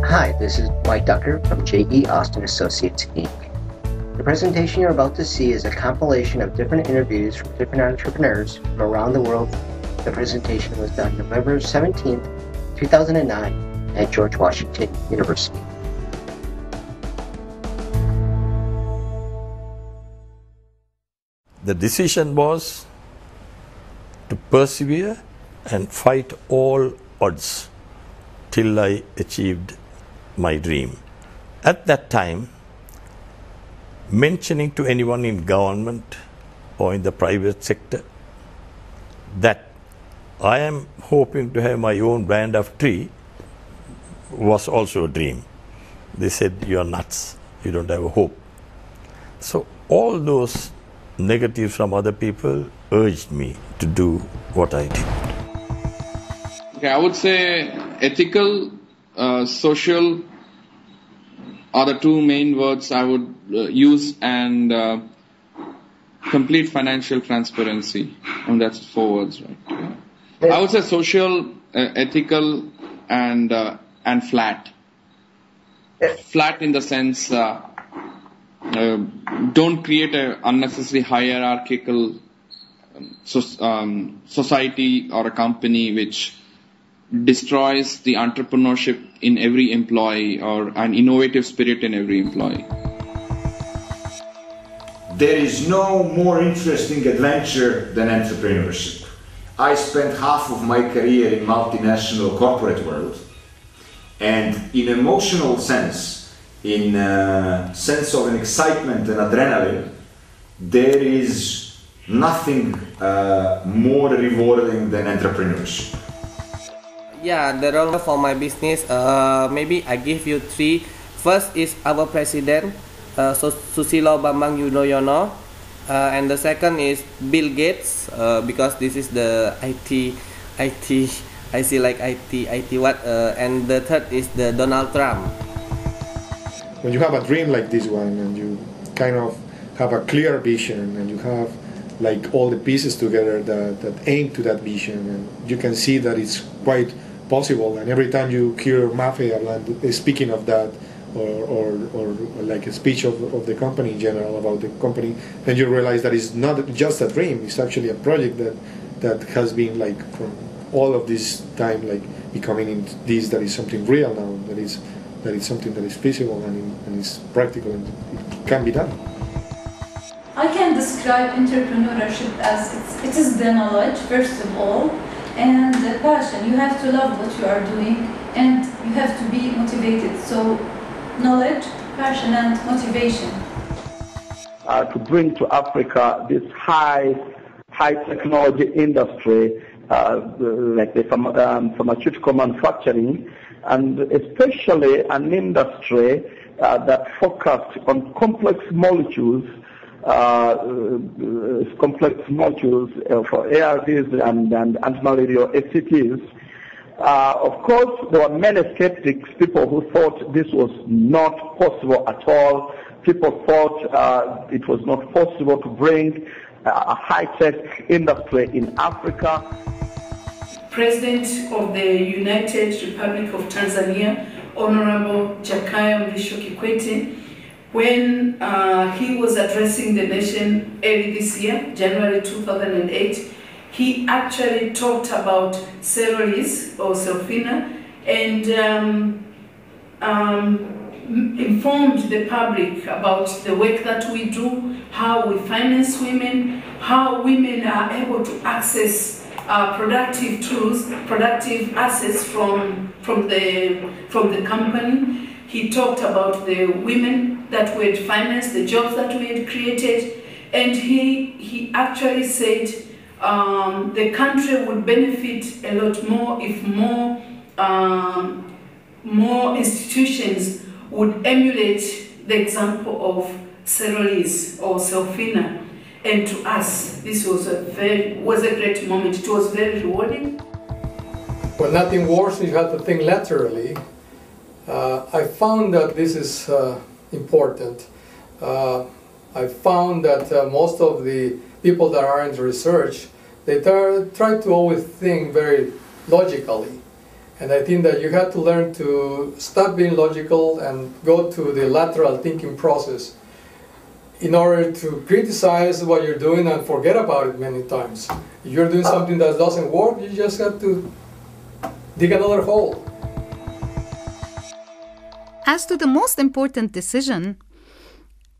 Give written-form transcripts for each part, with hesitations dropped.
Hi, this is Mike Ducker from J.E. Austin Associates, Inc. The presentation you're about to see is a compilation of different interviews from different entrepreneurs from around the world. The presentation was done November 17th, 2009 at George Washington University. The decision was to persevere and fight all odds till I achieved my dream. At that time, mentioning to anyone in government or in the private sector that I am hoping to have my own brand of tree was also a dream. They said, "You are nuts, you don't have a hope." So all those negatives from other people urged me to do what I did. Okay, I would say ethical, social are the two main words I would use, and complete financial transparency. And that's 4 words, right? I would say social, ethical, and flat. Flat in the sense, don't create an unnecessary hierarchical society or a company which destroys the entrepreneurship in every employee or an innovative spirit in every employee. There is no more interesting adventure than entrepreneurship. I spent half of my career in multinational corporate world, and in emotional sense, in sense of an excitement and adrenaline, there is nothing more rewarding than entrepreneurship. Yeah, the role for my business, maybe I give you 3. First is our president, Susilo Bambang Yudhoyono, and the second is Bill Gates, because this is the IT, I see like IT what, and the third is the Donald Trump. When you have a dream like this one and you kind of have a clear vision and you have like all the pieces together that aim to that vision, and you can see that it's quite possible, and every time you hear Mafe speaking of that or like a speech of the company in general about the company, then you realize that it's not just a dream, it's actually a project that has been like from all of this time like becoming into this, that is something real now, that is something that is feasible and is practical and it can be done. I can describe entrepreneurship as it is the knowledge, first of all, and the passion. You have to love what you are doing and you have to be motivated. So knowledge, passion and motivation. To bring to Africa this high technology industry like the pharmaceutical manufacturing, and especially an industry that focused on complex molecules for ARVs and antimalarial ACTs. Of course, there were many skeptics, people who thought this was not possible at all. People thought it was not possible to bring a high-tech industry in Africa. President of the United Republic of Tanzania, Honorable Jakaya Mrisho Kikwete, when he was addressing the nation early this year, January 2008, he actually talked about Cerealis or Selfina and informed the public about the work that we do, how we finance women, how women are able to access productive tools, productive assets from the company. He talked about the women that we had financed, the jobs that we had created, and he actually said the country would benefit a lot more if more institutions would emulate the example of Cerealis or Selfina. And to us, this was a great moment. It was very rewarding. Well, nothing worse, you have to think laterally. I found that this is important. I found that most of the people that are into research, they try to always think very logically. And I think that you have to learn to stop being logical and go to the lateral thinking process in order to criticize what you're doing and forget about it many times. If you're doing something that doesn't work, you just have to dig another hole. As to the most important decision,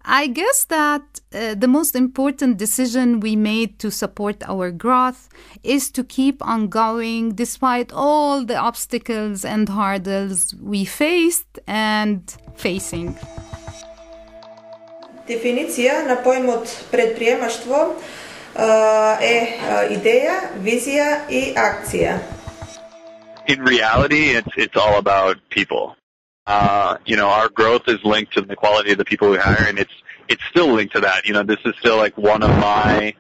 I guess that the most important decision we made to support our growth is to keep on going despite all the obstacles and hurdles we faced and facing. Дефиниция на поимот предприемаштво е идея, визия и акция. In reality, it's all about people. Our growth is linked to the quality of the people we hire, and it's still linked to that. This is still like one of my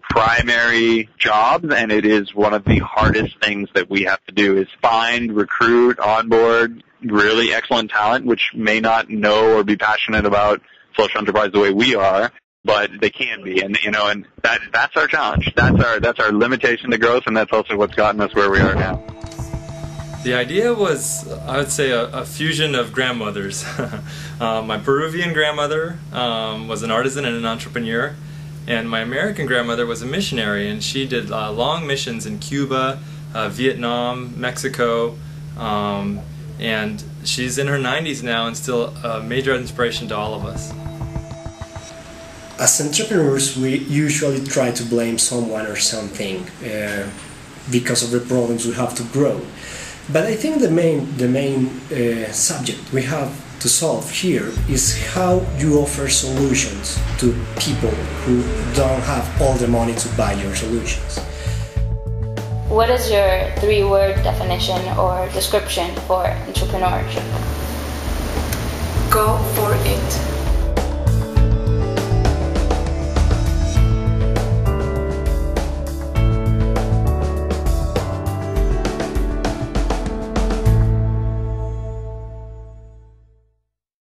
primary jobs, and it is one of the hardest things that we have to do is find, recruit, onboard really excellent talent, which may not know or be passionate about social enterprise the way we are, but they can be, and that's our challenge. That's our limitation to growth, and that's also what's gotten us where we are now. The idea was, I would say, a fusion of grandmothers. My Peruvian grandmother was an artisan and an entrepreneur, and my American grandmother was a missionary, and she did long missions in Cuba, Vietnam, Mexico, and she's in her 90s now and still a major inspiration to all of us. As entrepreneurs, we usually try to blame someone or something because of the problems we have to grow. But I think the main subject we have to solve here is how you offer solutions to people who don't have all the money to buy your solutions. What is your 3-word definition or description for entrepreneurship? Go for it.